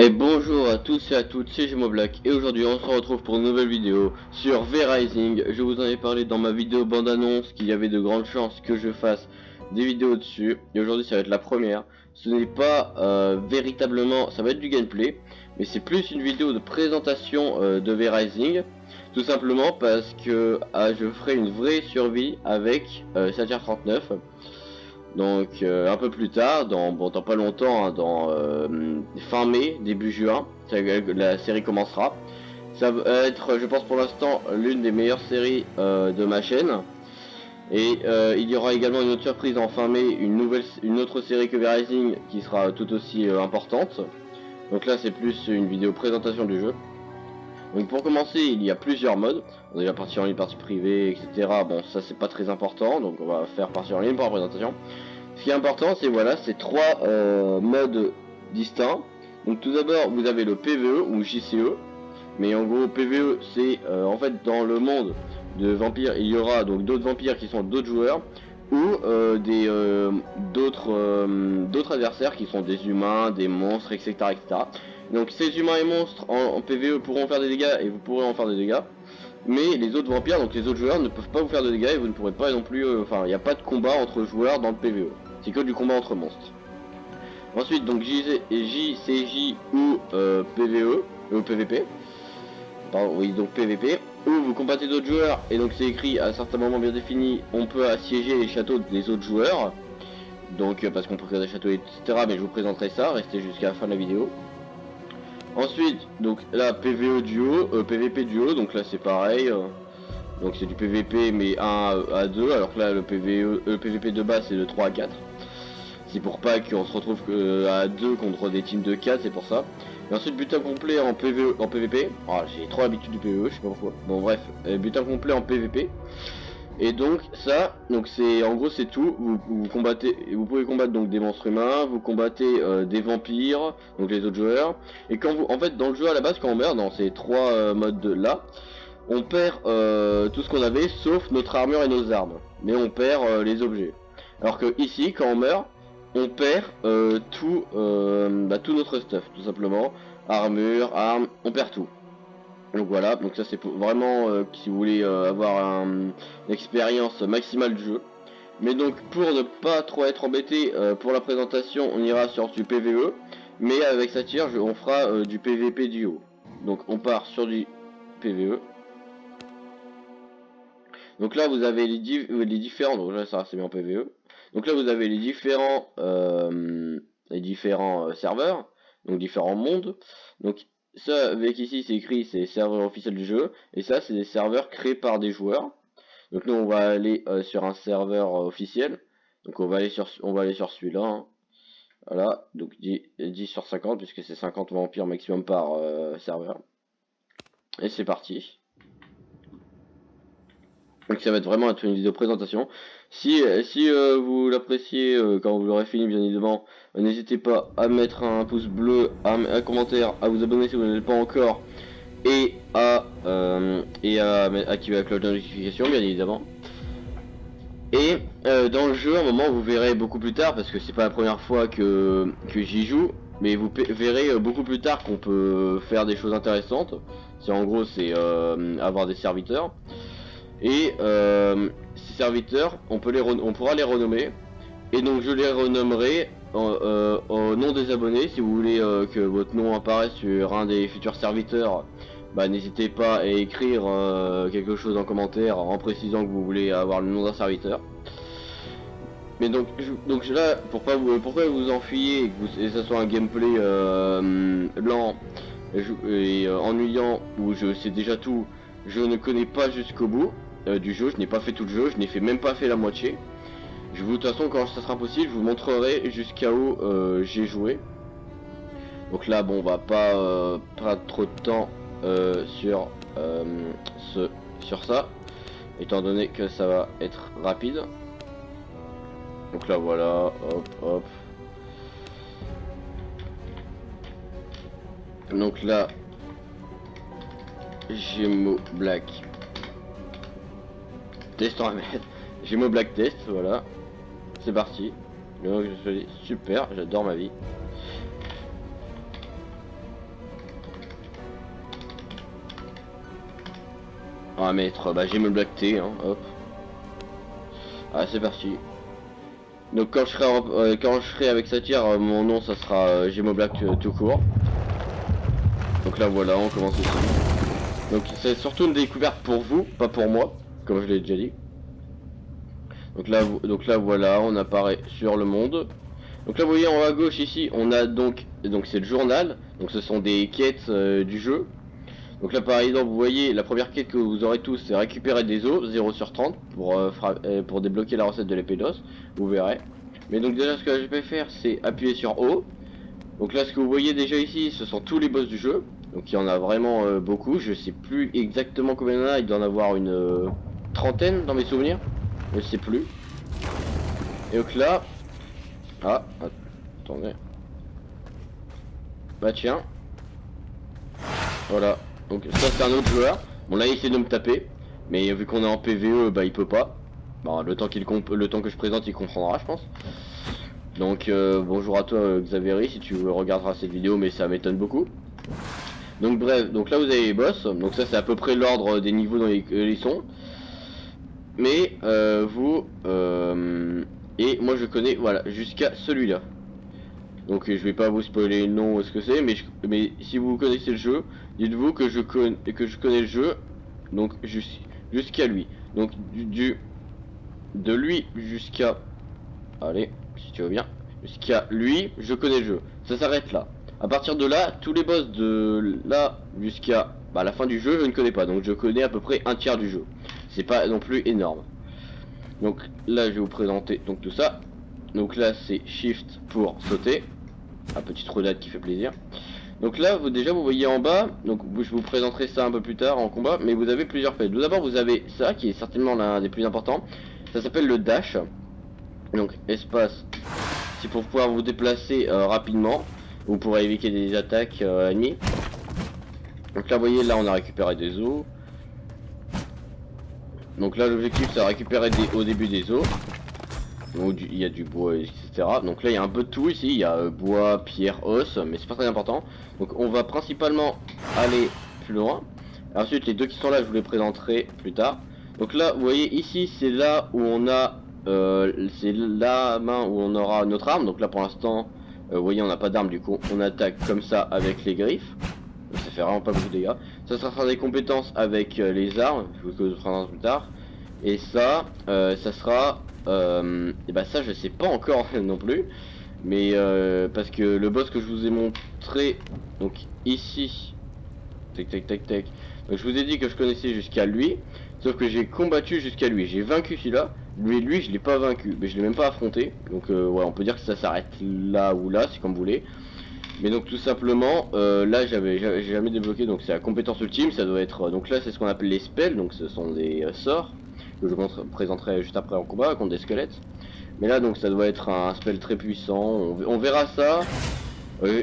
Et bonjour à tous et à toutes, c'est Gémo Black et aujourd'hui on se retrouve pour une nouvelle vidéo sur V-Rising. Je vous en ai parlé dans ma vidéo bande-annonce qu'il y avait de grandes chances que je fasse des vidéos dessus. Et aujourd'hui ça va être la première. Ce n'est pas véritablement, ça va être du gameplay, mais c'est plus une vidéo de présentation de V-Rising. Tout simplement parce que je ferai une vraie survie avec Satyr 39. Donc un peu plus tard, dans pas longtemps, hein, dans fin mai, début juin, la série commencera. Ça va être, je pense pour l'instant, l'une des meilleures séries de ma chaîne. Et il y aura également une autre surprise en fin mai, une autre série que V-Rising qui sera tout aussi importante. Donc là c'est plus une vidéo présentation du jeu. Donc pour commencer, il y a plusieurs modes. On est déjà partie en ligne, partie privée, etc. Bon, ça c'est pas très important, donc on va faire partie en ligne pour la présentation. Ce qui est important, c'est voilà, ces trois modes distincts. Donc tout d'abord, vous avez le PVE ou JCE. Mais en gros, PVE, c'est en fait dans le monde de vampires, il y aura donc d'autres vampires qui sont d'autres joueurs ou d'autres adversaires qui sont des humains, des monstres, etc., etc. Donc ces humains et monstres en PVE pourront faire des dégâts et vous pourrez en faire des dégâts. Mais les autres vampires, donc les autres joueurs, ne peuvent pas vous faire de dégâts et vous ne pourrez pas non plus. Enfin, il n'y a pas de combat entre joueurs dans le PVE. C'est que du combat entre monstres. Ensuite, donc JCJ ou PVE, ou PVP. Pardon, oui, donc PVP. Où vous combattez d'autres joueurs, et donc c'est écrit à certains moments bien définis, on peut assiéger les châteaux des autres joueurs. Donc, parce qu'on peut créer des châteaux, etc. Mais je vous présenterai ça, restez jusqu'à la fin de la vidéo. Ensuite, donc là, PVE duo, PVP duo, donc là c'est pareil. Donc c'est du PVP mais 1 à 2, alors que là le PVP de base c'est de 3 à 4. C'est pour pas qu'on se retrouve à 2 contre des teams de 4, c'est pour ça. Et ensuite butin complet en PVP. Oh, j'ai trop l'habitude du PVE, je sais pas pourquoi. Bon bref, butin complet en PVP. Et donc ça, donc c'est en gros c'est tout. Vous combattez, vous pouvez combattre donc des monstres humains, vous combattez des vampires, donc les autres joueurs. Et quand vous, en fait dans le jeu à la base quand on meurt dans ces trois modes là, on perd tout ce qu'on avait sauf notre armure et nos armes. Mais on perd les objets. Alors que ici, quand on meurt, on perd tout notre stuff, tout simplement. Armure, armes, on perd tout. Donc voilà, donc ça c'est vraiment si vous voulez avoir une expérience maximale du jeu. Mais donc pour ne pas trop être embêté pour la présentation, on ira sur du PVE. Mais avec Satyr, on fera du PVP duo. Donc on part sur du PVE. Donc là vous avez les différents, donc là ça c'est bien en PVE. Donc là vous avez les différents serveurs, donc différents mondes. Donc ça avec ici c'est écrit c'est serveur officiel du jeu, et ça c'est des serveurs créés par des joueurs. Donc nous on va aller sur un serveur officiel. Donc on va aller sur celui-là. Hein. Voilà, donc 10 sur 50 puisque c'est 50 vampires maximum par serveur. Et c'est parti. Donc ça va être vraiment une vidéo présentation. Si vous l'appréciez quand vous l'aurez fini bien évidemment, n'hésitez pas à mettre un pouce bleu, un commentaire, à vous abonner si vous n'êtes pas encore, et à activer la cloche de notification bien évidemment. Et dans le jeu, à un moment vous verrez beaucoup plus tard, parce que c'est pas la première fois que j'y joue, mais vous verrez beaucoup plus tard qu'on peut faire des choses intéressantes. C'est en gros c'est avoir des serviteurs. Et ces serviteurs, on pourra les renommer. Et donc je les renommerai au nom des abonnés. Si vous voulez que votre nom apparaisse sur un des futurs serviteurs, bah, n'hésitez pas à écrire quelque chose en commentaire en précisant que vous voulez avoir le nom d'un serviteur. Mais donc là, pourquoi vous enfuyiez et que ça soit un gameplay lent et ennuyant où je sais déjà tout, je ne connais pas jusqu'au bout du jeu, je n'ai pas fait tout le jeu, je n'ai même pas fait la moitié. De toute façon quand ça sera possible, je vous montrerai jusqu'à où j'ai joué. Donc là bon on va pas perdre trop de temps sur ça, étant donné que ça va être rapide. Donc là voilà, hop hop. Donc là, Gémo Black Test en mettre. Gémo Black Test, voilà. C'est parti. Le nom que je choisis, super, j'adore ma vie. On va mettre, bah j'ai me black T, hein, hop. Ah c'est parti. Donc quand je serai avec Satyr, mon nom ça sera Gémo Black tout court. Donc là voilà, on commence ici. Donc c'est surtout une découverte pour vous, pas pour moi, comme je l'ai déjà dit. Donc là voilà, on apparaît sur le monde. Donc là vous voyez en haut à gauche ici, on a donc c'est le journal. Donc ce sont des quêtes du jeu. Donc là par exemple vous voyez la première quête que vous aurez tous, c'est récupérer des os 0 sur 30 pour débloquer la recette de l'épée d'os, vous verrez. Mais donc déjà ce que je vais faire c'est appuyer sur O. Donc là ce que vous voyez déjà ici ce sont tous les boss du jeu. Donc il y en a vraiment beaucoup, je sais plus exactement combien il y en a, il doit en avoir une trentaine dans mes souvenirs. Je sais plus. Et donc là... Ah, attendez. Bah tiens. Voilà. Donc ça c'est un autre joueur. Bon là il essaie de me taper. Mais vu qu'on est en PVE, bah il peut pas. Bon, le temps que je présente il comprendra je pense. Donc bonjour à toi Xaveri si tu regarderas cette vidéo, mais ça m'étonne beaucoup. Donc bref, donc là vous avez les boss. Donc ça c'est à peu près l'ordre des niveaux dans les sons. Mais et moi je connais voilà jusqu'à celui-là. Donc je vais pas vous spoiler le nom ce que c'est, mais si vous connaissez le jeu, dites-vous que je connais le jeu. Donc jusqu'à lui. Donc de lui jusqu'à, allez si tu veux bien, jusqu'à lui je connais le jeu. Ça s'arrête là. À partir de là, tous les boss de là jusqu'à la fin du jeu je ne connais pas. Donc je connais à peu près un tiers du jeu. C'est pas non plus énorme. Donc là je vais vous présenter donc tout ça. Donc là c'est Shift pour sauter. La petite roulade qui fait plaisir. Donc là déjà vous voyez en bas, donc je vous présenterai ça un peu plus tard en combat, mais vous avez plusieurs faits. Tout d'abord vous avez ça qui est certainement l'un des plus importants. Ça s'appelle le dash. Donc espace, c'est pour pouvoir vous déplacer rapidement. Vous pourrez éviter des attaques ennemies. Donc là vous voyez, là on a récupéré des os. Donc là l'objectif c'est récupérer au début des os. Il y a du bois etc. Donc là il y a un peu de tout ici, il y a bois, pierre, os, mais c'est pas très important. Donc on va principalement aller plus loin. Ensuite les deux qui sont là je vous les présenterai plus tard. Donc là vous voyez ici c'est là où on a c'est la main où on aura notre arme. Donc là pour l'instant vous voyez on n'a pas d'arme, du coup on attaque comme ça avec les griffes. Donc ça fait vraiment pas beaucoup de dégâts. Ça sera des compétences avec les armes, je vous le présenterai plus tard. Et ça ça sera et bah ça je sais pas encore non plus, mais parce que le boss que je vous ai montré donc ici, tac tac tac tac, donc je vous ai dit que je connaissais jusqu'à lui, sauf que j'ai combattu jusqu'à lui, j'ai vaincu celui-là, lui je l'ai pas vaincu, mais je l'ai même pas affronté. Donc ouais, on peut dire que ça s'arrête là ou là, c'est comme vous voulez. Mais donc tout simplement là j'ai jamais débloqué, donc c'est la compétence ultime, ça doit être donc là c'est ce qu'on appelle les spells, donc ce sont des sorts que je vous présenterai juste après en combat contre des squelettes. Mais là donc ça doit être un spell très puissant, on verra ça.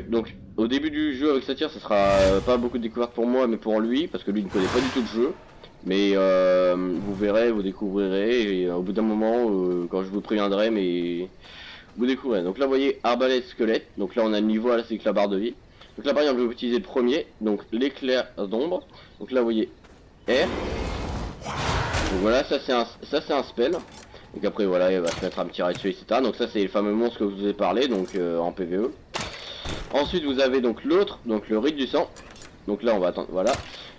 Donc au début du jeu avec Satyr ça sera pas beaucoup de découvertes pour moi, mais pour lui, parce que lui ne connaît pas du tout le jeu. Mais vous verrez, vous découvrirez, et au bout d'un moment quand je vous préviendrai, mais vous découvrez. Donc là vous voyez arbalète squelette, donc là on a le niveau, là c'est que la barre de vie. Donc là par exemple je vais utiliser le premier, donc l'éclair d'ombre. Donc là vous voyez R. Donc voilà, ça c'est un spell. Donc après voilà, il va se mettre à me tirer dessus, etc. Donc ça c'est le fameux monstre que je vous ai parlé, donc en PVE. Ensuite vous avez donc l'autre, donc le rite du sang. Donc là on va attendre, voilà.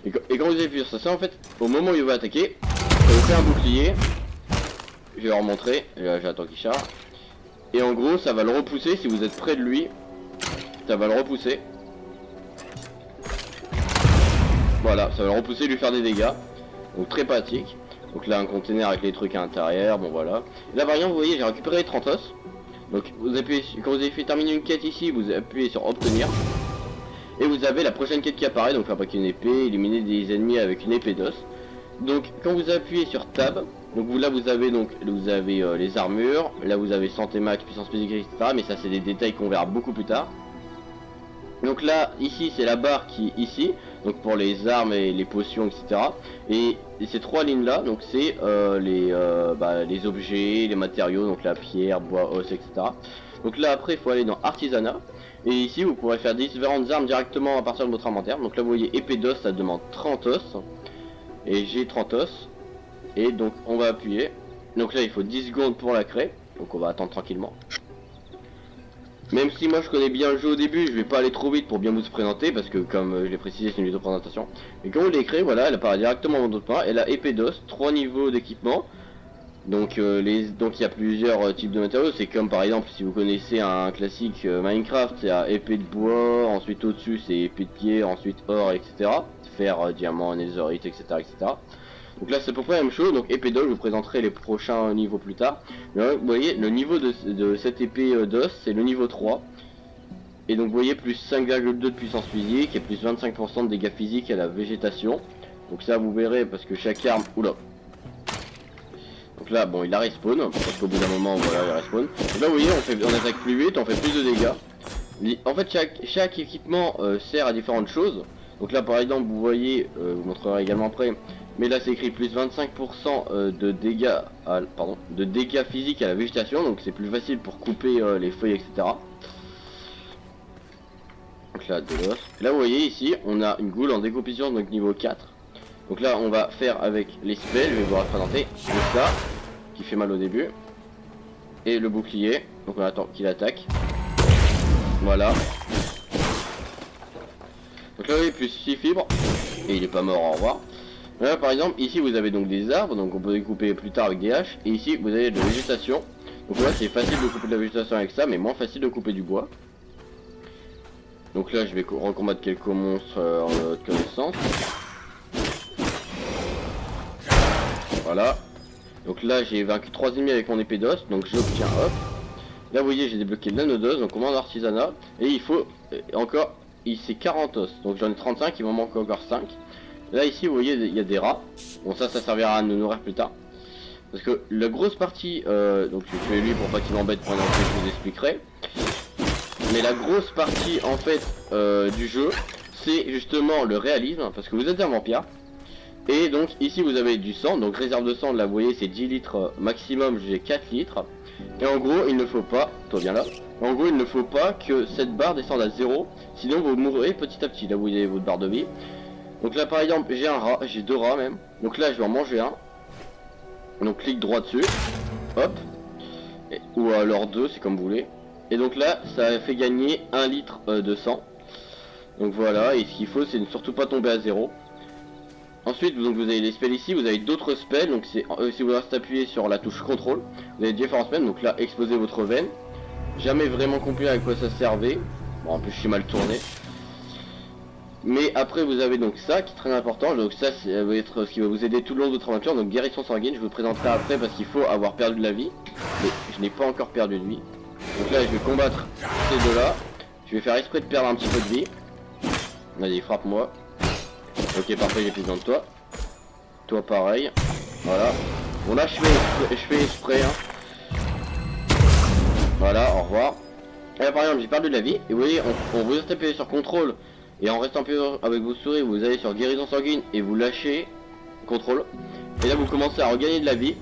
Et quand vous avez vu ça, en fait, au moment où il va attaquer, ça vous fait un bouclier. Je vais leur montrer, j'attends qu'il charge. Et en gros ça va le repousser, si vous êtes près de lui, ça va le repousser. Voilà, ça va le repousser, lui faire des dégâts. Donc très pratique. Donc là un container avec les trucs à l'intérieur, bon voilà. Et là par exemple vous voyez j'ai récupéré 30 os. Donc vous appuyez, quand vous avez fait terminer une quête ici, vous appuyez sur obtenir. Et vous avez la prochaine quête qui apparaît, donc fabriquer une épée, éliminer des ennemis avec une épée d'os. Donc quand vous appuyez sur tab, donc là vous avez les armures, là vous avez santé max, puissance physique, etc. Mais ça c'est des détails qu'on verra beaucoup plus tard. Donc là, ici c'est la barre qui est ici, donc pour les armes et les potions, etc. Et ces trois lignes là, donc c'est les objets, les matériaux, donc la pierre, bois, os, etc. Donc là après il faut aller dans artisanat. Et ici vous pourrez faire différentes armes directement à partir de votre inventaire. Donc là vous voyez épée d'os, ça demande 30 os. et j'ai 30 os. Et donc on va appuyer. Donc là il faut 10 secondes pour la créer. Donc on va attendre tranquillement. Même si moi je connais bien le jeu au début, je vais pas aller trop vite pour bien vous présenter parce que comme je l'ai précisé c'est une vidéo de présentation. Et quand vous l'avez créé, voilà, elle apparaît directement dans votre main. Elle a épée d'os, 3 niveaux d'équipement. Donc donc il y a plusieurs types de matériaux. C'est comme par exemple si vous connaissez un classique Minecraft, c'est à épée de bois, ensuite au-dessus c'est épée de pierre, ensuite or, etc. Fer, diamant, netherite, etc., etc. Donc là c'est à peu près la même chose, donc épée d'os, je vous présenterai les prochains niveaux plus tard. Mais là, vous voyez, le niveau de cette épée d'os, c'est le niveau 3. Et donc vous voyez, plus 5,2 de puissance physique et plus 25% de dégâts physiques à la végétation. Donc ça vous verrez parce que chaque arme... Oula. Donc là, bon, il la respawn, parce qu'au bout d'un moment, voilà, il respawn. Donc là vous voyez, on attaque plus vite, on fait plus de dégâts. En fait, chaque équipement sert à différentes choses. Donc là par exemple, vous voyez, je vous montrerai également après... Mais là c'est écrit plus 25% de dégâts physiques à la végétation, donc c'est plus facile pour couper les feuilles, etc. Donc là de l'os. Là vous voyez ici on a une goule en décomposition, donc niveau 4. Donc là on va faire avec les spells, je vais vous représenter le ça qui fait mal au début. Et le bouclier, donc on attend qu'il attaque. Voilà. Donc là vous voyez plus 6 fibres. Et il est pas mort, au revoir. Là par exemple ici vous avez donc des arbres, donc on peut les couper plus tard avec des haches. Et ici vous avez de la végétation. Donc là c'est facile de couper de la végétation avec ça, mais moins facile de couper du bois. Donc là je vais recombattre quelques monstres en haute connaissance. Voilà. Donc là j'ai vaincu 3 ennemis avec mon épée d'os, donc j'obtiens hop. Là vous voyez j'ai débloqué l'anneau d'os, donc on va en artisanat. Et il faut encore, c'est 40 os, donc j'en ai 35, il m'en manque encore 5. Là ici vous voyez il y a des rats. Bon ça servira à nous nourrir plus tard. Parce que la grosse partie, donc je vais tuer lui pour pas qu'il m'embête pendant que je vous expliquerai. Mais la grosse partie en fait du jeu, c'est justement le réalisme. Parce que vous êtes un vampire. Et donc ici vous avez du sang, donc réserve de sang là vous voyez c'est 10 litres maximum, j'ai 4 litres. Et en gros il ne faut pas, toi bien là, en gros il ne faut pas que cette barre descende à 0. Sinon vous mourrez petit à petit, là vous voyez votre barre de vie. Donc là par exemple j'ai un rat, j'ai 2 rats même. Donc là je vais en manger un. Donc clic droit dessus, hop, ou alors 2 c'est comme vous voulez. Et donc là ça fait gagner 1 litre de sang. Donc voilà, et ce qu'il faut c'est ne surtout pas tomber à 0. Ensuite donc vous avez les spells ici, vous avez d'autres spells. Donc c'est si vous restez appuyé sur la touche contrôle, vous avez différents spells. Donc là exposer votre veine. Jamais vraiment compris à quoi ça servait. Bon en plus je suis mal tourné. Mais après vous avez donc ça qui est très important, donc ça va être ce qui va vous aider tout le long de votre aventure, donc guérison sanguine, je vous présenterai après parce qu'il faut avoir perdu de la vie, mais je n'ai pas encore perdu de vie. Donc là je vais combattre ces deux là, je vais faire exprès de perdre un petit peu de vie. Vas-y frappe-moi. Ok parfait, j'ai plus besoin de toi. Toi pareil, voilà. Bon là je fais exprès hein. Voilà, au revoir. Et là par exemple j'ai perdu de la vie, et vous voyez on vous appuyez sur contrôle. Et en restant avec vos souris, vous allez sur guérison sanguine et vous lâchez contrôle. Et là vous commencez à regagner de la vie.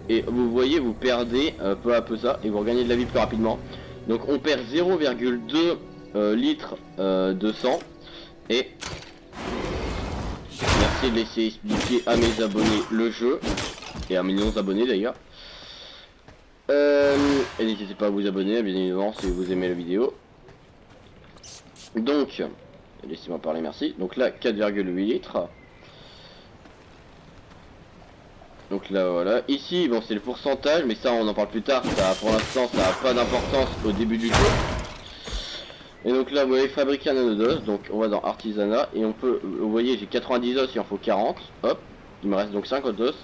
Et vous voyez vous perdez peu à peu ça. Et vous regagnez de la vie plus rapidement. Donc on perd 0,2 litres de sang. Et merci de laisser expliquer à mes abonnés le jeu. Et à mes non-abonnés d'ailleurs. Et n'hésitez pas à vous abonner bien évidemment si vous aimez la vidéo. Donc... laissez-moi parler, merci. Donc là, 4,8 litres. Donc là, voilà. Ici, bon, c'est le pourcentage, mais ça, on en parle plus tard. Ça, pour l'instant, ça n'a pas d'importance au début du jeu. Et donc là, vous voyez, fabriquer un anneau d'os. Donc, on va dans artisanat. Et on peut, vous voyez, j'ai 90 os, il en faut 40. Hop. Il me reste donc 50 os.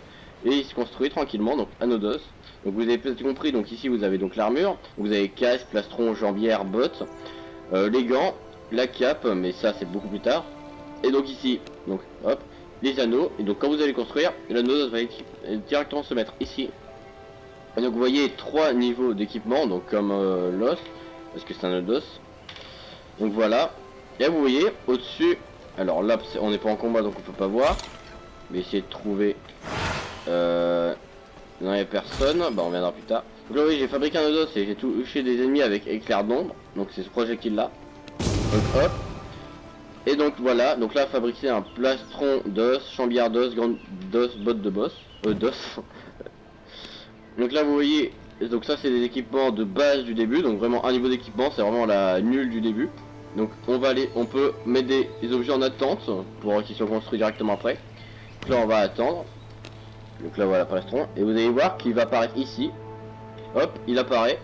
Et il se construit tranquillement, donc anneau d'os. Donc, vous avez peut-être compris. Donc, ici, vous avez donc l'armure. Vous avez casque, plastron, jambière, bottes. Les gants. La cape, mais ça c'est beaucoup plus tard. Et donc ici, donc hop, les anneaux. Et donc quand vous allez construire, l'anneau va directement se mettre ici. Et donc vous voyez 3 niveaux d'équipement, donc comme l'os, parce que c'est un anneau d'os. Donc voilà. Et là vous voyez au-dessus, alors là on n'est pas en combat donc on peut pas voir. Mais essayer de trouver. Non il n'y a personne, bah on viendra plus tard. Donc là oui j'ai fabriqué un anneau d'os et j'ai touché des ennemis avec éclair d'ombre. Donc c'est ce projectile là. Donc hop. Et donc voilà, donc là fabriquer un plastron d'os, chambière d'os, grande d'os, botte de boss, d'os. Donc là vous voyez, donc ça c'est des équipements de base du début, donc vraiment un niveau d'équipement, c'est vraiment la nulle du début. Donc on va aller, on peut mettre des objets en attente pour qu'ils soient construits directement après. Donc là on va attendre. Donc là voilà plastron, et vous allez voir qu'il va apparaître ici. Hop, il apparaît.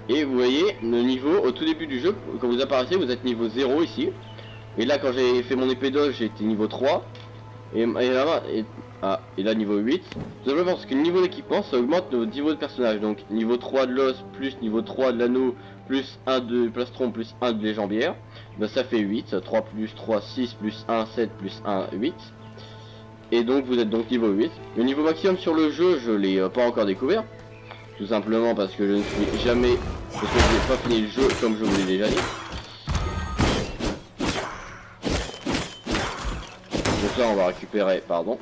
Et vous voyez le niveau au tout début du jeu, quand vous apparaissez, vous êtes niveau 0 ici. Et là quand j'ai fait mon épée d'os, j'ai été niveau 3. Et là niveau 8. Tout simplement parce que le niveau d'équipement ça augmente notre niveau de personnage. Donc niveau 3 de l'os plus niveau 3 de l'anneau plus 1 de plastron plus 1 de légendière. Ben, ça fait 8. 3 plus 3, 6 plus 1, 7 plus 1, 8. Et donc vous êtes donc niveau 8. Le niveau maximum sur le jeu je l'ai pas encore découvert. Tout simplement parce que je ne suis jamais... Parce que je n'ai pas fini le jeu comme je vous l'ai déjà dit. Donc là on va récupérer, pardon.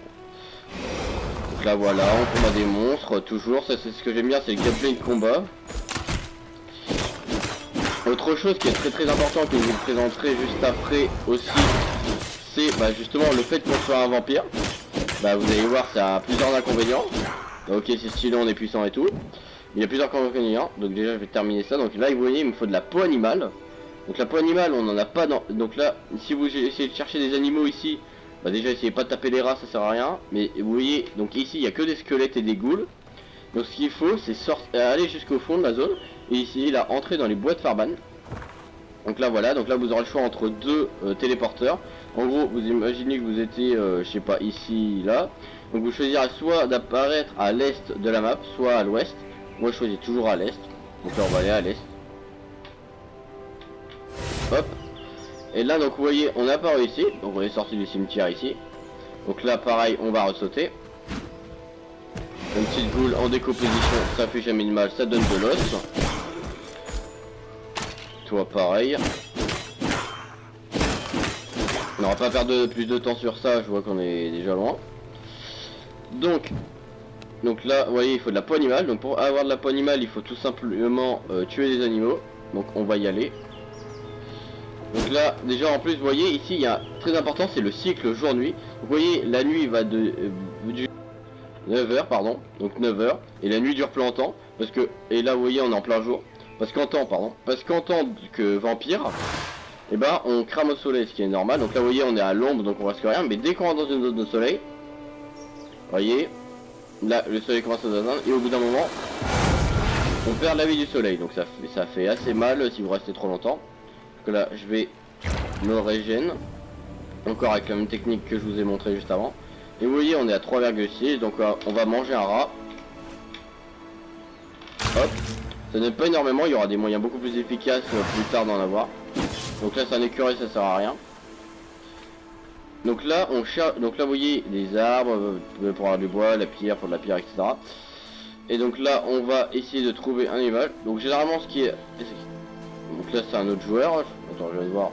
Donc là voilà, on combat des monstres, toujours, ça c'est ce que j'aime bien, c'est le gameplay de combat. Autre chose qui est très important que je vous présenterai juste après aussi, c'est justement le fait qu'on soit un vampire. Vous allez voir, ça a plusieurs inconvénients. Ok, c'est stylé, on est puissant et tout. Il y a plusieurs inconvénients, donc déjà je vais terminer ça. Donc là vous voyez, il me faut de la peau animale. Donc la peau animale on n'en a pas dans... Donc là, si vous essayez de chercher des animaux ici, déjà essayez pas de taper les rats, ça sert à rien. Mais vous voyez, donc ici il y a que des squelettes et des ghouls. Donc ce qu'il faut c'est aller jusqu'au fond de la zone. Et ici là, entrer dans les boîtes Farban. Donc là voilà, donc là vous aurez le choix entre deux téléporteurs. En gros vous imaginez que vous étiez, je sais pas, ici, là. Donc vous choisirez soit d'apparaître à l'est de la map, soit à l'ouest. Moi je choisis toujours à l'est. Donc là on va aller à l'est. Hop. Et là donc vous voyez on a apparu ici. Donc on est sorti du cimetière ici. Donc là pareil on va ressauter. Une petite boule en décomposition, ça fait jamais de mal, ça donne de l'os. Toi pareil. On va pas perdre plus de temps sur ça, je vois qu'on est déjà loin. Donc là, vous voyez, il faut de la peau animale. Donc pour avoir de la peau animale, il faut tout simplement tuer des animaux. Donc on va y aller. Donc là, déjà en plus, vous voyez, ici, il y a très important, c'est le cycle jour-nuit. Vous voyez, la nuit va de 9h, pardon, donc 9h. Et la nuit dure plus longtemps. Parce que, et là, vous voyez, on est en plein jour. Parce qu'en temps que vampire, on crame au soleil, ce qui est normal. Donc là, vous voyez, on est à l'ombre, donc on risque rien. Mais dès qu'on rentre dans une zone de soleil, vous voyez, là, le soleil commence à s'atteindre et au bout d'un moment, on perd la vie du soleil. Donc ça fait assez mal si vous restez trop longtemps. Donc là, je vais me régénérer. Encore avec la même technique que je vous ai montré juste avant. Et vous voyez, on est à 3,6. Donc on va manger un rat. Hop. Ça n'aide pas énormément. Il y aura des moyens beaucoup plus efficaces plus tard d'en avoir. Donc là, c'est un écureuil, ça sert à rien. Donc là, on cherche. Donc là, vous voyez, des arbres pour avoir du bois, la pierre pour de la pierre, etc. Et donc là, on va essayer de trouver un animal. Donc généralement, ce qui est. Donc là, c'est un autre joueur. Attends, je vais voir.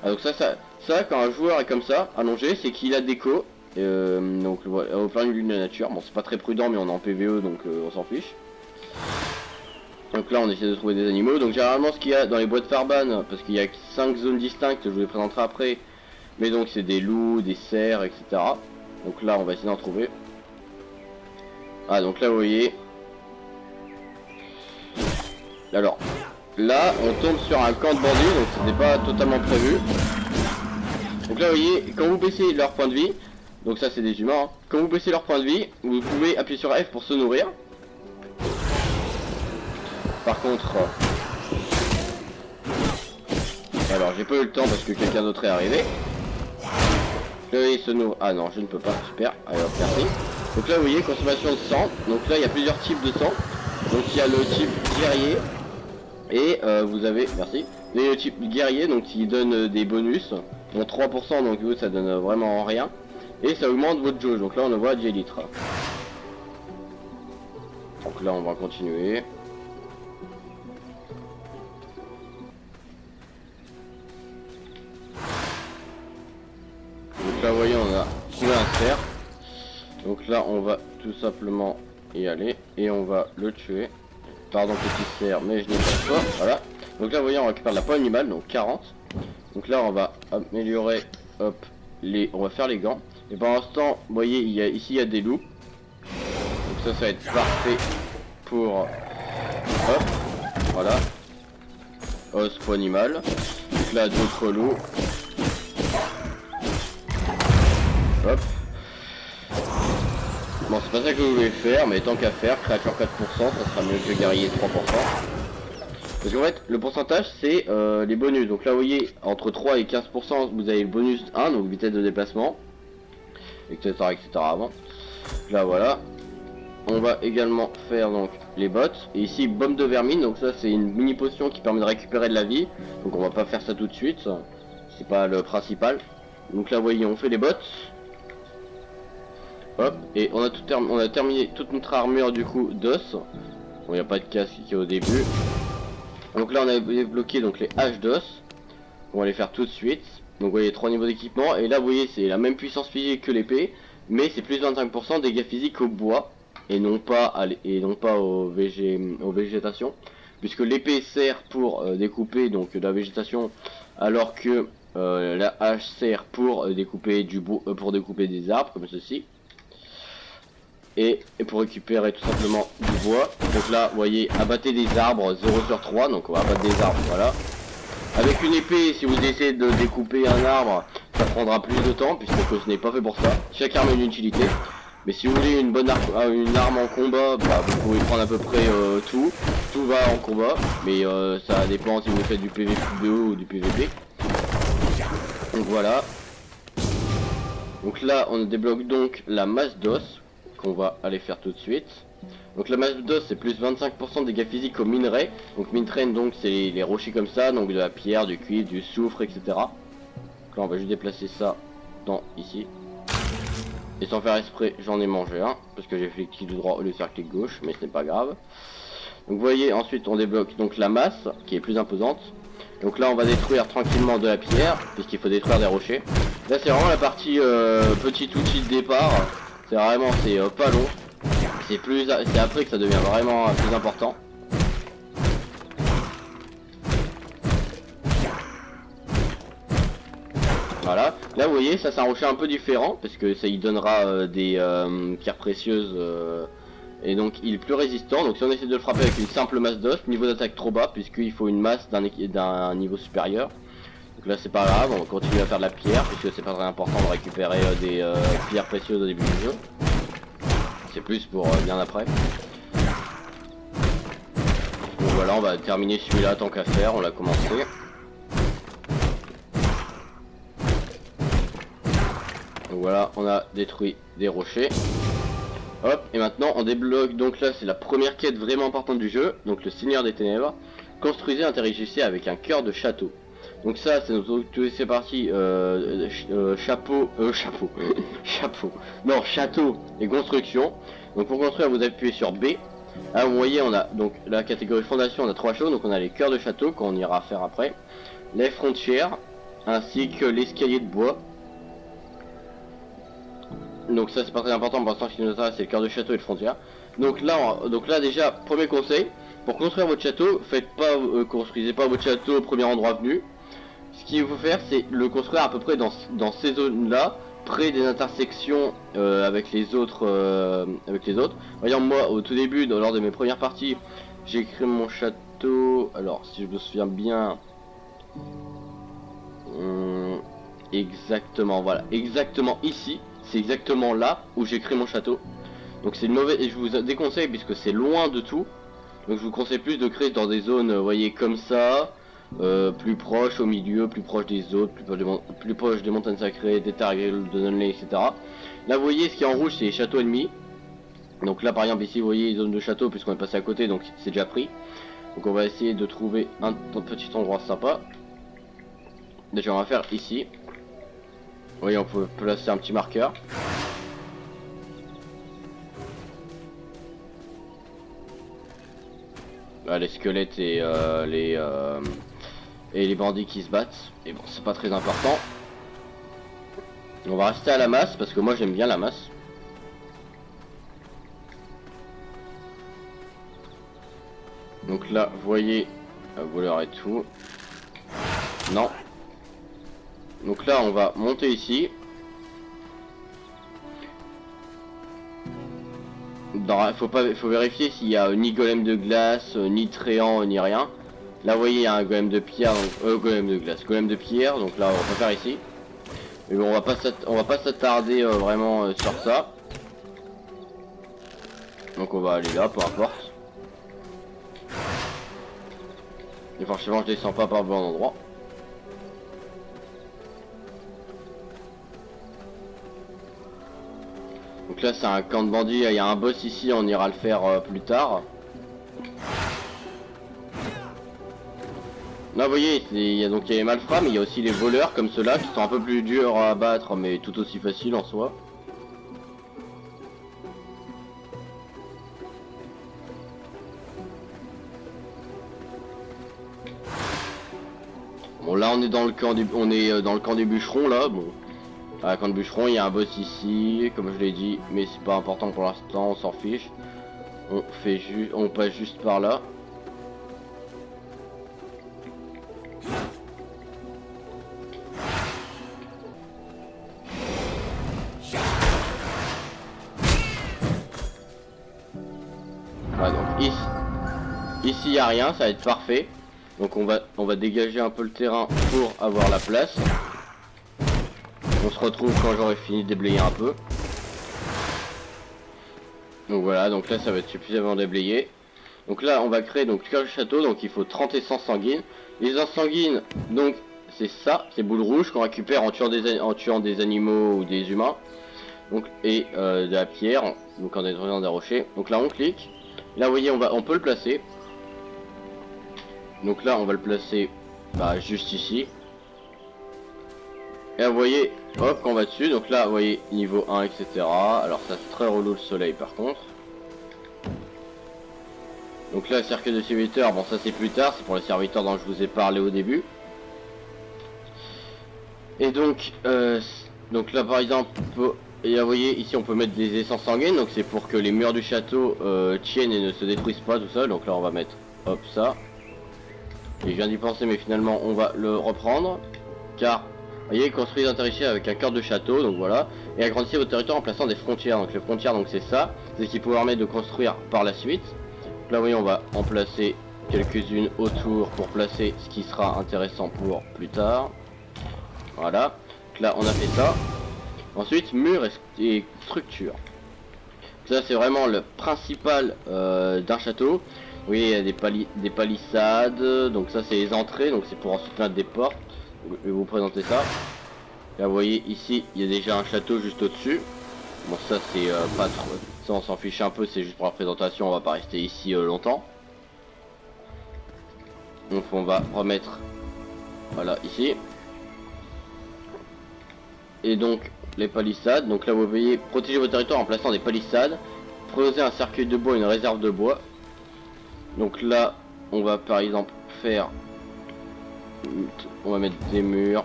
Ah, donc ça, quand un joueur est comme ça, allongé, c'est qu'il a déco. Donc voilà, au plein milieu de la nature. Bon, c'est pas très prudent, mais on est en PVE, donc on s'en fiche. Donc là, on essaie de trouver des animaux. Donc généralement, ce qu'il y a dans les boîtes Farban, parce qu'il y a 5 zones distinctes, je vous les présenterai après. Mais donc c'est des loups, des cerfs, etc. Donc là on va essayer d'en trouver. Ah donc là vous voyez. Alors là on tombe sur un camp de bandits, donc c'était pas totalement prévu. Donc là vous voyez, quand vous baissez leur point de vie, donc ça c'est des humains, hein. Quand vous baissez leur point de vie, vous pouvez appuyer sur F pour se nourrir. Par contre... Alors j'ai pas eu le temps parce que quelqu'un d'autre est arrivé. Se nourrit. Ah non, je ne peux pas. Super. Allez hop, merci. Donc là, vous voyez, consommation de sang. Donc là, il y a plusieurs types de sang. Donc il y a le type guerrier. Et vous avez... Merci. Vous avez le type guerrier, donc qui donne des bonus. Bon, 3%, donc vous, ça donne vraiment rien. Et ça augmente votre jauge. Donc là, on le voit à 10 litres. Donc là, on va continuer. Donc là vous voyez on a trouvé un cerf. Donc là on va tout simplement y aller et on va le tuer. Pardon petit cerf mais je n'ai pas le choix. Voilà. Donc là vous voyez on récupère de la peau animale donc 40. Donc là on va améliorer, hop, on va faire les gants. Et pour l'instant, vous voyez, ici il y a des loups. Donc ça va être parfait pour, hop, voilà, os pour animal. Donc là d'autres loups. Hop. Bon, c'est pas ça que je voulais faire, mais tant qu'à faire, créature 4%, ça sera mieux que guerrier 3%. Parce qu'en fait, le pourcentage, c'est les bonus. Donc là, vous voyez, entre 3 et 15%, vous avez le bonus 1, donc vitesse de déplacement, etc. etc. avant. Là, voilà. On va également faire donc les bottes. Et ici, bombe de vermine. Donc ça, c'est une mini potion qui permet de récupérer de la vie. Donc on va pas faire ça tout de suite. C'est pas le principal. Donc là, vous voyez, on fait les bottes. Hop, et on a terminé toute notre armure du coup d'os. Bon, il n'y a pas de casque qui est au début. Donc là on a débloqué donc les haches d'os. On va les faire tout de suite. Donc vous voyez 3 niveaux d'équipement. Et là vous voyez c'est la même puissance physique que l'épée. Mais c'est plus 25% dégâts physiques au bois. Et non pas, aux végétations. Puisque l'épée sert pour découper donc de la végétation. Alors que la hache sert pour découper du bois, pour découper des arbres comme ceci. Et pour récupérer tout simplement du bois. Donc là vous voyez abattre des arbres 0 sur 3, donc on va abattre des arbres, voilà. Avec une épée, si vous essayez de découper un arbre, ça prendra plus de temps puisque ce n'est pas fait pour ça. Chaque arme a une utilité. Mais si vous voulez une bonne une arme en combat, bah, vous pouvez prendre à peu près tout. Tout va en combat, mais ça dépend si vous faites du PVP ou du PVP. Donc voilà. Donc là on débloque donc la masse d'os qu'on va aller faire tout de suite. Donc la masse d'os c'est plus 25% de dégâts physiques aux minerais. Donc minerais donc c'est les rochers comme ça, donc de la pierre, du cuivre, du soufre, etc. Donc là on va juste déplacer ça dans ici. Et sans faire exprès j'en ai mangé un, parce que j'ai fait clic droit au lieu de faire clic gauche, mais ce n'est pas grave. Donc vous voyez ensuite on débloque donc la masse qui est plus imposante. Donc là on va détruire tranquillement de la pierre, puisqu'il faut détruire des rochers. Là c'est vraiment la partie petit outil de départ. C'est vraiment pas long. C'est après que ça devient vraiment plus important. Voilà. Là vous voyez ça c'est un rocher un peu différent parce que ça y donnera des pierres précieuses et donc il est plus résistant. Donc si on essaie de le frapper avec une simple masse d'os, niveau d'attaque trop bas puisqu'il faut une masse d'un niveau supérieur. Donc là c'est pas grave, on va continuer à faire de la pierre puisque c'est pas très important de récupérer des pierres précieuses au début du jeu. C'est plus pour bien après. Donc voilà, on va terminer celui-là tant qu'à faire, on l'a commencé. Donc voilà, on a détruit des rochers. Hop, et maintenant on débloque, donc là c'est la première quête vraiment importante du jeu, donc le Seigneur des Ténèbres. Construisez, interagissez avec un cœur de château. Donc ça c'est parti, chapeau, non, château et construction. Donc pour construire vous appuyez sur B. Là vous voyez on a donc la catégorie fondation, on a 3 choses, donc on a les cœurs de château qu'on ira faire après, les frontières, ainsi que l'escalier de bois. Donc ça c'est pas très important, pour l'instant ce qui nous intéresse c'est le cœur de château et le frontière. Donc là déjà, premier conseil, pour construire votre château, construisez pas votre château au premier endroit venu. Ce qu'il faut faire c'est le construire à peu près dans ces zones là, près des intersections avec les autres. Voyons moi au tout début, lors de mes premières parties, j'ai créé mon château, alors si je me souviens bien, exactement, voilà, exactement ici. C'est exactement là où j'ai créé mon château. Donc c'est une mauvaise, et je vous déconseille puisque c'est loin de tout. Donc je vous conseille plus de créer dans des zones, vous voyez, comme ça, plus proche au milieu, plus proche des autres, plus proche des montagnes sacrées, des terres de Dunley, etc. Là vous voyez ce qui est en rouge c'est les châteaux ennemis. Donc là par exemple ici vous voyez les zones de château puisqu'on est passé à côté, donc c'est déjà pris. Donc on va essayer de trouver un petit endroit sympa. Déjà on va faire ici. Vous voyez on peut placer un petit marqueur. Là, les squelettes et les bandits qui se battent. Et bon c'est pas très important. On va rester à la masse parce que moi j'aime bien la masse. Donc là vous voyez voleur et tout. Non. Donc là on va monter ici. Faut vérifier s'il y a ni golem de glace, ni tréant, ni rien. Là vous voyez il y a un golem de pierre, donc, golem de glace, golem de pierre, donc là on va faire ici. Mais bon on va pas s'attarder vraiment sur ça. Donc on va aller là, peu importe. Et forcément je descends pas par le bon endroit. Donc là c'est un camp de bandits, il y a un boss ici, on ira le faire plus tard. Là vous voyez, il y a les malfrats, mais il y a aussi les voleurs comme ceux-là qui sont un peu plus durs à abattre mais tout aussi faciles en soi. Bon là on est dans le camp des bûcherons là, bon. À la camp de bûcheron, il y a un boss ici, comme je l'ai dit, mais c'est pas important pour l'instant, on s'en fiche. On passe juste par là. Voilà, donc ici il y a rien, ça va être parfait. Donc on va dégager un peu le terrain pour avoir la place. On se retrouve quand j'aurai fini de déblayer un peu. Donc voilà, donc là ça va être suffisamment déblayé. Donc là on va créer donc le château, donc il faut 30 essences sanguines. Les essences sanguines, donc c'est ça, ces boules rouges qu'on récupère en tuant des animaux ou des humains. Donc et de la pierre, donc en détruisant des rochers. Donc là on clique. Là vous voyez on peut le placer. Donc là on va le placer juste ici. Et là, vous voyez, hop, on va dessus. Donc là, vous voyez, niveau 1, etc. Alors ça c'est très relou le soleil par contre. Donc là, cercle de serviteurs, bon ça c'est plus tard, c'est pour les serviteurs dont je vous ai parlé au début. Et donc là par exemple, et là, vous voyez, ici on peut mettre des essences sanguines. Donc c'est pour que les murs du château tiennent et ne se détruisent pas tout seul. Donc là on va mettre, hop, ça. Et je viens d'y penser, mais finalement on va le reprendre. Car... Vous voyez, construisez un territoire avec un cœur de château, donc voilà, et agrandissez votre territoire en plaçant des frontières. Donc les frontières, donc c'est ça, c'est ce qui vous permet de construire par la suite. Donc là, vous voyez, on va en placer quelques-unes autour pour placer ce qui sera intéressant pour plus tard. Voilà. Donc là, on a fait ça. Ensuite, mur et structure. Ça, c'est vraiment le principal d'un château. Vous voyez, il y a des palissades, donc ça, c'est les entrées, donc c'est pour ensuite mettre des portes. Je vais vous présenter ça. Là vous voyez ici il y a déjà un château juste au dessus. Bon ça c'est pas trop, ça on s'en fiche un peu, c'est juste pour la présentation, on va pas rester ici longtemps. Donc on va remettre voilà ici. Et donc les palissades, donc là vous voyez protéger votre territoire en plaçant des palissades. Proposer un cercueil de bois, une réserve de bois. Donc là on va par exemple faire, on va mettre des murs.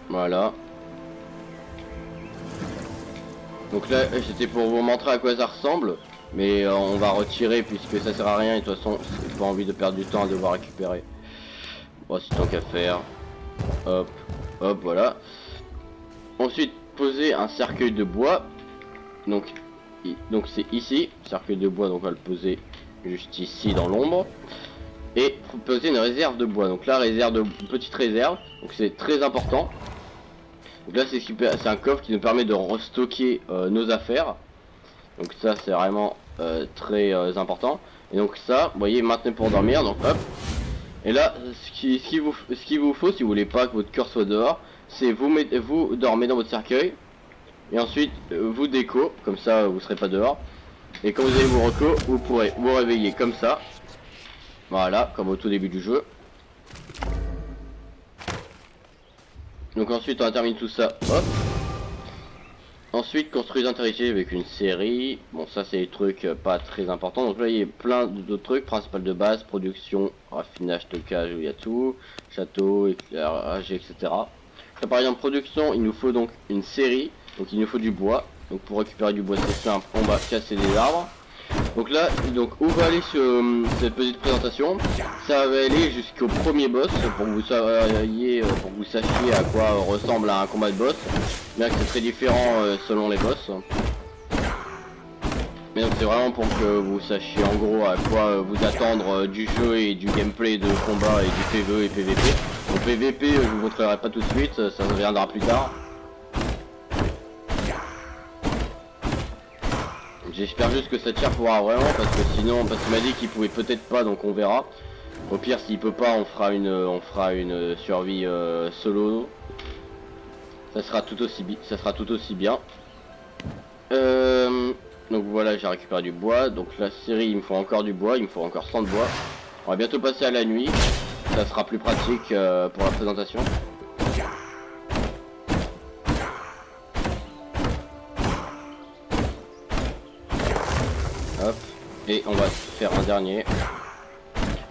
Voilà. Donc là c'était pour vous montrer à quoi ça ressemble. Mais on va retirer puisque ça sert à rien et de toute façon j'ai pas envie de perdre du temps à devoir récupérer. Bon c'est tant qu'à faire. Hop, hop, voilà. Ensuite poser un cercueil de bois. Donc c'est ici, cercueil de bois, donc on va le poser juste ici dans l'ombre. Et poser une réserve de bois, donc là une petite réserve, donc c'est très important. Donc là c'est un coffre qui nous permet de restocker nos affaires. Donc ça c'est vraiment très important. Et donc ça, vous voyez, maintenez pour dormir, donc hop. Et là, ce qu'il vous faut, si vous voulez pas que votre cœur soit dehors, c'est vous dormez dans votre cercueil. Et ensuite vous déco, comme ça vous serez pas dehors. Et quand vous allez vous reco, vous pourrez vous réveiller comme ça. Voilà, comme au tout début du jeu. Donc ensuite on a terminé tout ça, hop. Ensuite construisez un territoire avec une série. Bon ça c'est des trucs pas très importants. Donc là il y a plein d'autres trucs, principal de base, production, raffinage, stockage, il y a tout, château, éclairage, etc. Là par exemple production, il nous faut donc une série, donc il nous faut du bois. Donc pour récupérer du bois c'est simple, on va casser des arbres. Donc là, donc où va aller cette petite présentation? Ça va aller jusqu'au premier boss pour que vous sachiez à quoi ressemble un combat de boss. Bien que c'est très différent selon les boss. Mais donc c'est vraiment pour que vous sachiez en gros à quoi vous attendre du jeu et du gameplay de combat et du PvE et PvP. Donc PvP je vous montrerai pas tout de suite, ça reviendra plus tard. J'espère juste que ça tire pourra vraiment parce que sinon, parce qu'il m'a dit qu'il pouvait peut-être pas, donc on verra. Au pire s'il peut pas on fera une survie solo. Ça sera tout aussi bien. Donc voilà, j'ai récupéré du bois. Donc la série il me faut encore du bois, il me faut encore 100 de bois. On va bientôt passer à la nuit. Ça sera plus pratique pour la présentation. Hop. Et on va faire un dernier.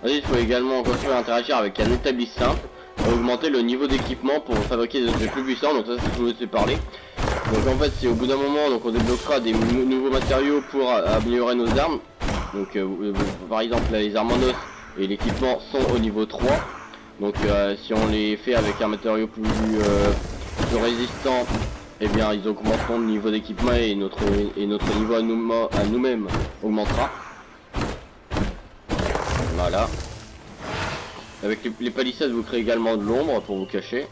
Il faut également construire et interagir avec un établi simple pour augmenter le niveau d'équipement pour fabriquer des objets plus puissants. Donc ça c'est ce que je vous ai parlé. Donc en fait c'est au bout d'un moment donc on débloquera des nouveaux matériaux pour améliorer nos armes. Donc par exemple les armes en os et l'équipement sont au niveau 3. Donc si on les fait avec un matériau plus résistant, eh bien ils augmenteront le niveau d'équipement et notre niveau à nous-mêmes augmentera. Voilà. Avec les palissades vous créez également de l'ombre pour vous cacher.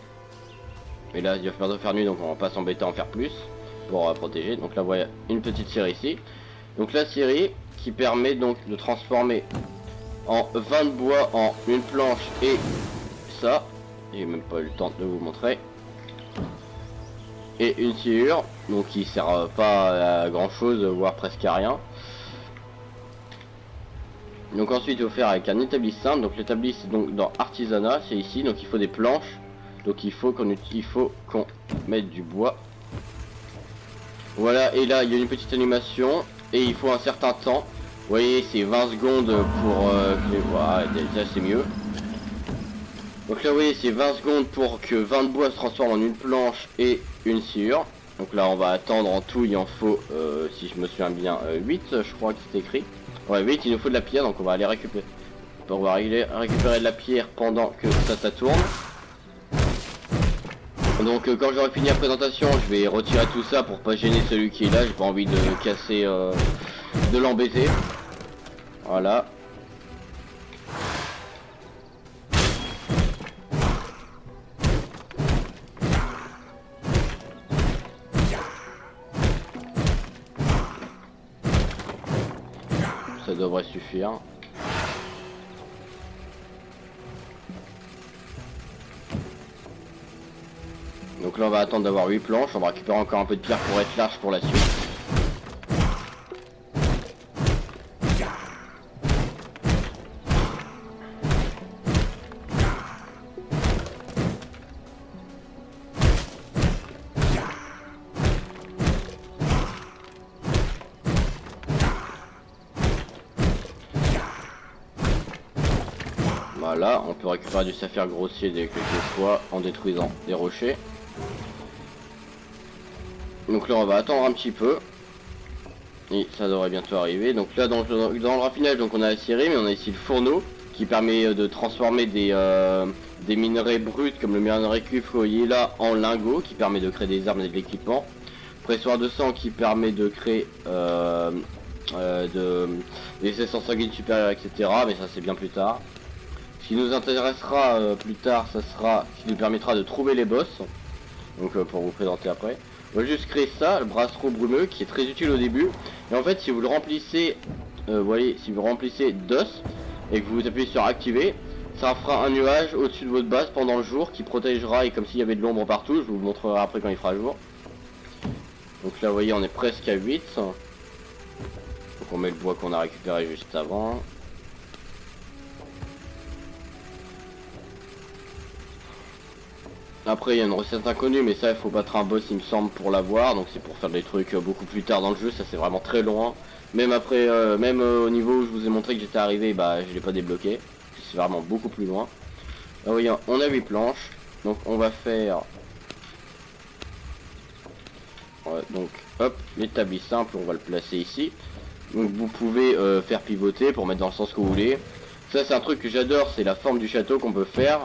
Mais là il va bientôt faire nuit donc on va pas s'embêter à en faire plus pour protéger. Donc là vous voyez une petite série ici. Donc la série qui permet donc de transformer en 20 de bois en une planche et ça. J'ai même pas eu le temps de vous montrer. Et une sciure donc qui sert pas à grand chose voire presque à rien. Donc ensuite il faut faire avec un établi simple. Donc l'établi c'est donc dans artisanat, c'est ici, donc il faut des planches. Donc il faut qu'on mette du bois. Voilà, et là il y a une petite animation et il faut un certain temps. Vous voyez c'est 20 secondes pour voilà, déjà c'est mieux. Donc là vous voyez c'est 20 secondes pour que 20 de bois se transforme en une planche et une sciure. Donc là on va attendre, en tout il en faut si je me souviens bien 8 je crois que c'est écrit. Ouais 8, il nous faut de la pierre donc on va aller récupérer. On va aller récupérer de la pierre pendant que ça tourne. Donc quand j'aurai fini la présentation je vais retirer tout ça pour pas gêner celui qui est là. J'ai pas envie de casser, de l'embêter. Voilà. Ça devrait suffire. Donc là on va attendre d'avoir 8 planches, on va récupérer encore un peu de pierre pour être large pour la suite. Voilà, on peut récupérer du saphir grossier quelquefois en détruisant des rochers. Donc là on va attendre un petit peu. Et ça devrait bientôt arriver. Donc là dans le raffinage donc on a la scierie mais on a ici le fourneau qui permet de transformer des minerais bruts comme le minerai cuivre que vous voyez là en lingots qui permet de créer des armes et de l'équipement. Pressoir de sang qui permet de créer des essences sanguines supérieures etc. Mais ça c'est bien plus tard. Ce qui nous intéressera plus tard ça sera ce qui nous permettra de trouver les boss. Donc pour vous présenter après. On va juste créer ça, le brassereau brumeux qui est très utile au début. Et en fait si vous le remplissez, vous voyez, si vous remplissez d'os et que vous appuyez sur activer, ça fera un nuage au-dessus de votre base pendant le jour qui protégera et comme s'il y avait de l'ombre partout. Je vous montrerai après quand il fera jour. Donc là vous voyez on est presque à 8. Donc on met le bois qu'on a récupéré juste avant. Après il y a une recette inconnue mais ça il faut battre un boss il me semble pour l'avoir. Donc c'est pour faire des trucs beaucoup plus tard dans le jeu, ça c'est vraiment très loin. Même après, même au niveau où je vous ai montré que j'étais arrivé, bah je l'ai pas débloqué. C'est vraiment beaucoup plus loin. Là vous voyez on a 8 planches. Donc on va faire... Ouais, donc hop, l'établi simple on va le placer ici. Donc vous pouvez faire pivoter pour mettre dans le sens que vous voulez. Ça c'est un truc que j'adore, c'est la forme du château qu'on peut faire.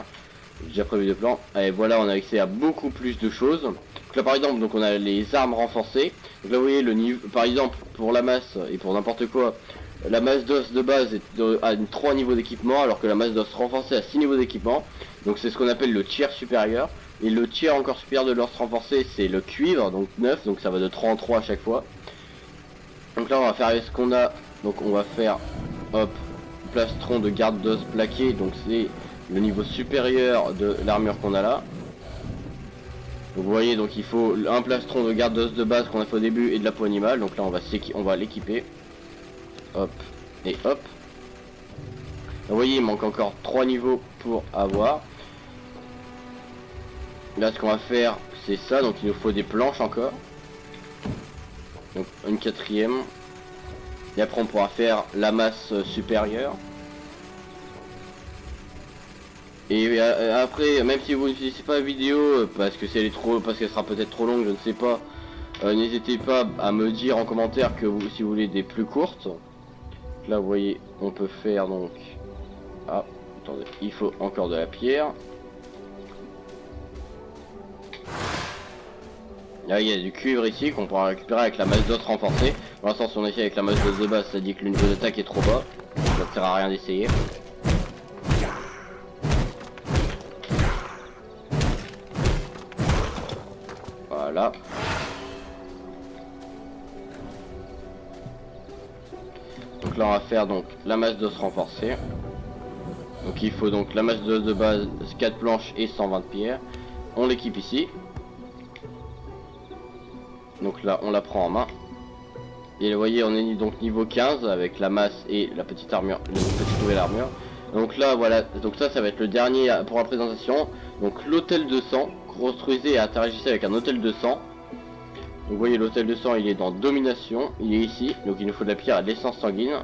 J'ai déjà prévu des plans. Et voilà, on a accès à beaucoup plus de choses. Donc là par exemple, donc on a les armes renforcées. Donc là vous voyez le niveau, par exemple pour la masse et pour n'importe quoi, la masse d'os de base a 3 niveaux d'équipement, alors que la masse d'os renforcée a 6 niveaux d'équipement. Donc c'est ce qu'on appelle le tiers supérieur. Et le tiers encore supérieur de l'os renforcé, c'est le cuivre, donc 9, donc ça va de 3 en 3 à chaque fois. Donc là on va faire ce qu'on a, donc on va faire, hop, plastron de garde d'os plaqué, donc c'est le niveau supérieur de l'armure qu'on a là. Donc vous voyez, donc il faut un plastron de garde d'os de base qu'on a fait au début et de la peau animale, donc là on va l'équiper. Hop, et hop. Vous voyez, il manque encore 3 niveaux pour avoir. Là ce qu'on va faire c'est ça, donc il nous faut des planches encore. Donc une 4ème. Et après on pourra faire la masse supérieure. Et après, même si vous n'utilisez pas la vidéo parce que parce qu'elle sera peut-être trop longue, je ne sais pas, n'hésitez pas à me dire en commentaire si vous voulez des plus courtes. Là vous voyez, on peut faire donc, ah attendez, il faut encore de la pierre. Là il y a du cuivre ici qu'on pourra récupérer avec la masse d'os renforcée. Pour l'instant si on essaie avec la masse d'os de base, ça dit que le niveau d'attaque est trop bas, ça ne sert à rien d'essayer. Voilà. Donc là on va faire donc la masse d'os renforcée. Donc il faut donc la masse d'os de base, 4 planches et 120 de pierre. On l'équipe ici. Donc là on la prend en main. Et vous voyez on est donc niveau 15 avec la masse et la petite armure, la petite nouvelle armure. Donc là voilà, donc ça va être le dernier pour la présentation. Donc l'hôtel de sang, construisez et interagissez avec un hôtel de sang. Donc vous voyez l'hôtel de sang il est dans domination, il est ici, donc il nous faut de la pierre à l'essence sanguine.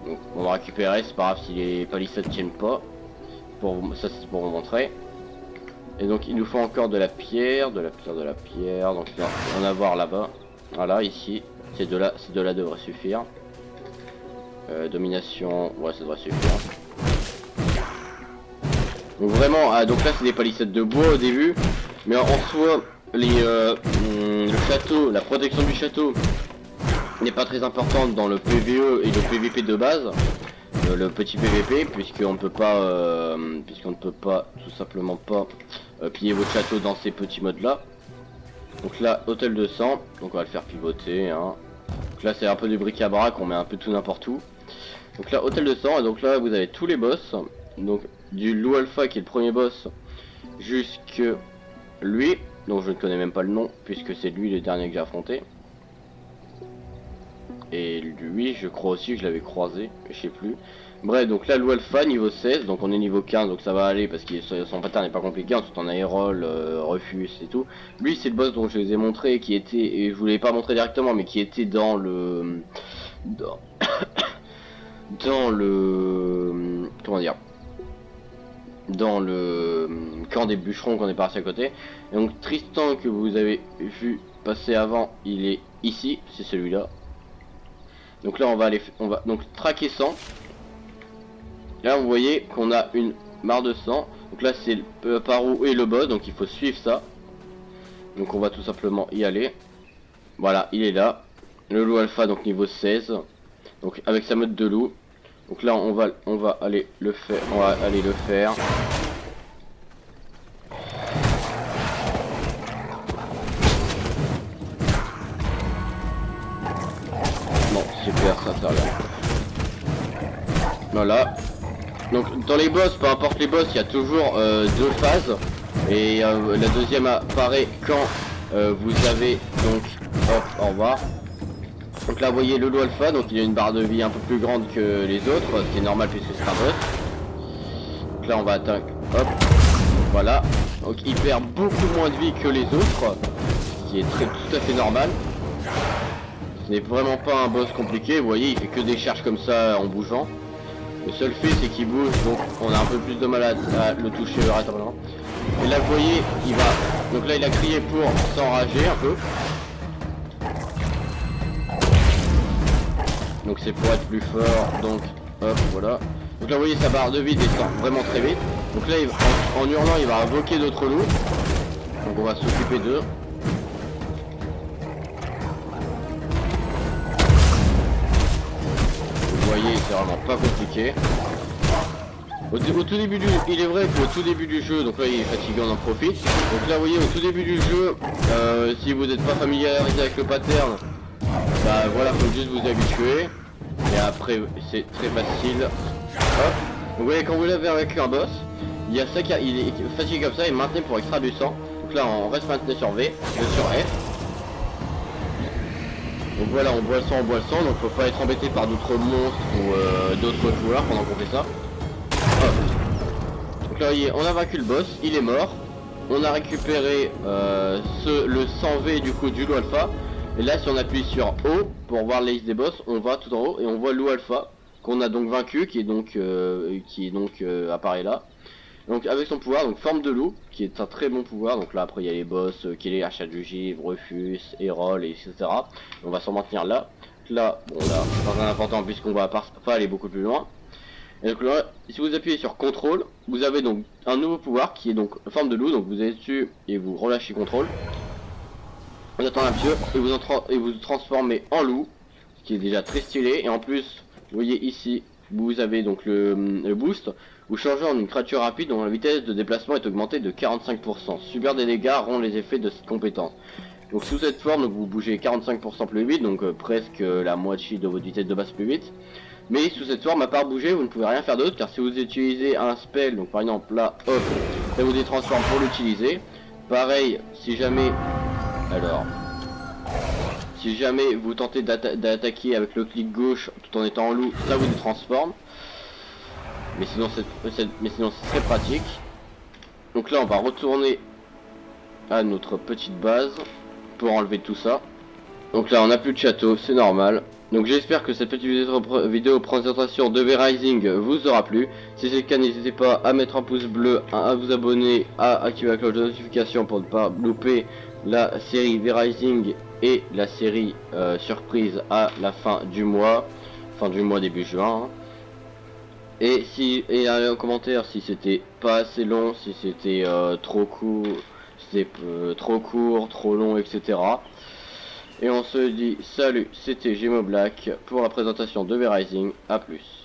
Donc on va récupérer, c'est pas grave si les palissades tiennent pas. Ça c'est pour vous montrer. Et donc il nous faut encore de la pierre, de la pierre, donc là, on va en avoir là-bas. Voilà ici, ces deux là devraient suffire. Domination, ouais ça devrait suffire. Donc vraiment, donc là c'est des palissades de bois au début, mais en soi, le château, la protection du château n'est pas très importante dans le PVE et le PVP de base, le petit PVP, puisqu'on ne peut pas, tout simplement pas piller votre château dans ces petits modes là. Donc là, hôtel de sang, donc on va le faire pivoter. Hein. Donc là c'est un peu du bric-à-brac, on met un peu tout n'importe où. Donc là, hôtel de sang, et donc là vous avez tous les boss. Donc du loup alpha qui est le premier boss jusque lui, dont je ne connais même pas le nom puisque c'est lui le dernier que j'ai affronté. Et lui je crois aussi que je l'avais croisé, je sais plus. Bref, donc là loup alpha niveau 16, donc on est niveau 15, donc ça va aller parce que son pattern n'est pas compliqué, ensuite on a Hérole, Refus et tout. Lui c'est le boss dont je les ai montré qui était, et je voulais pas montrer directement mais qui était dans le dans le comment dire, dans le camp des bûcherons qu'on est parti à côté. Et donc Tristan que vous avez vu passer avant, il est ici, c'est celui-là. Donc là on va donc traquer sang. Là vous voyez qu'on a une barre de sang. Donc là c'est par où est le boss, donc il faut suivre ça. Donc on va tout simplement y aller. Voilà, il est là. Le loup alpha donc niveau 16. Donc avec sa meute de loup. Donc là on va aller le faire. On va aller le faire. Bon super, ça sert à rien. Voilà. Donc dans les boss, peu importe les boss, il y a toujours deux phases. Et la deuxième apparaît quand vous avez donc hop au revoir. Donc là vous voyez le loup alpha, donc il a une barre de vie un peu plus grande que les autres, ce qui est normal puisque c'est un boss. Donc là on va attaquer, hop, voilà. Donc il perd beaucoup moins de vie que les autres, ce qui est tout à fait normal. Ce n'est vraiment pas un boss compliqué, vous voyez il fait que des charges comme ça en bougeant. Le seul fait c'est qu'il bouge, donc on a un peu plus de mal à le toucher rapidement. Et là vous voyez il va, donc là il a crié pour s'enrager un peu. Donc c'est pour être plus fort, donc hop, voilà. Donc là vous voyez sa barre de vie descend vraiment très vite. Donc là en hurlant il va invoquer d'autres loups. Donc on va s'occuper d'eux. Vous voyez c'est vraiment pas compliqué. Au tout début du, il est vrai qu'au tout début du jeu, donc là il est fatigué, on en profite. Donc là vous voyez au tout début du jeu, si vous n'êtes pas familiarisé avec le pattern, bah voilà, faut juste vous habituer. Et après c'est très facile. Hop. Donc vous voyez quand vous l'avez avec un boss, il y a ça qui il est fatigué comme ça et maintenez pour extraire du sang. Donc là on reste maintenu sur V, sur F. Donc voilà, on boit le sang, donc faut pas être embêté par d'autres monstres ou d'autres joueurs pendant qu'on fait ça. Hop. Donc là on a vaincu le boss, il est mort. On a récupéré le 100V du coup du loup alpha. Et là si on appuie sur O pour voir la liste des boss, on va tout en haut et on voit loup alpha qu'on a donc vaincu, qui est donc apparaît là. Donc avec son pouvoir, donc forme de loup, qui est un très bon pouvoir. Donc là après il y a les boss, qui est les achats du givre, Rufus, Hérol, etc. On va s'en maintenir là. Là, bon là, c'est pas important puisqu'on va pas aller beaucoup plus loin. Et donc là, si vous appuyez sur contrôle, vous avez donc un nouveau pouvoir qui est donc forme de loup. Donc vous allez dessus et vous relâchez contrôle. On attend un petit peu et vous transformez en loup, ce qui est déjà très stylé. Et en plus, vous voyez ici, vous avez donc le boost. Vous changez en une créature rapide dont la vitesse de déplacement est augmentée de 45%. Subir des dégâts rend les effets de cette compétence. Donc sous cette forme, donc, vous bougez 45% plus vite, donc presque la moitié de votre vitesse de base plus vite. Mais sous cette forme, à part bouger, vous ne pouvez rien faire d'autre, car si vous utilisez un spell, donc par exemple là, hop, ça vous détransforme pour l'utiliser. Pareil, si jamais... Alors... Si jamais vous tentez d'attaquer avec le clic gauche tout en étant en loup, ça vous détransforme. Mais sinon c'est très pratique. Donc là on va retourner à notre petite base pour enlever tout ça. Donc là on n'a plus de château, c'est normal. Donc j'espère que cette petite vidéo présentation de V-Rising vous aura plu. Si c'est le cas, n'hésitez pas à mettre un pouce bleu, à vous abonner, à activer la cloche de notification pour ne pas louper la série V-Rising et la série surprise à la fin du mois début juin. Hein. Et un commentaire si c'était pas assez long, si c'était trop court, trop long, etc. Et on se dit salut, c'était Gmo Black pour la présentation de V-Rising, à plus.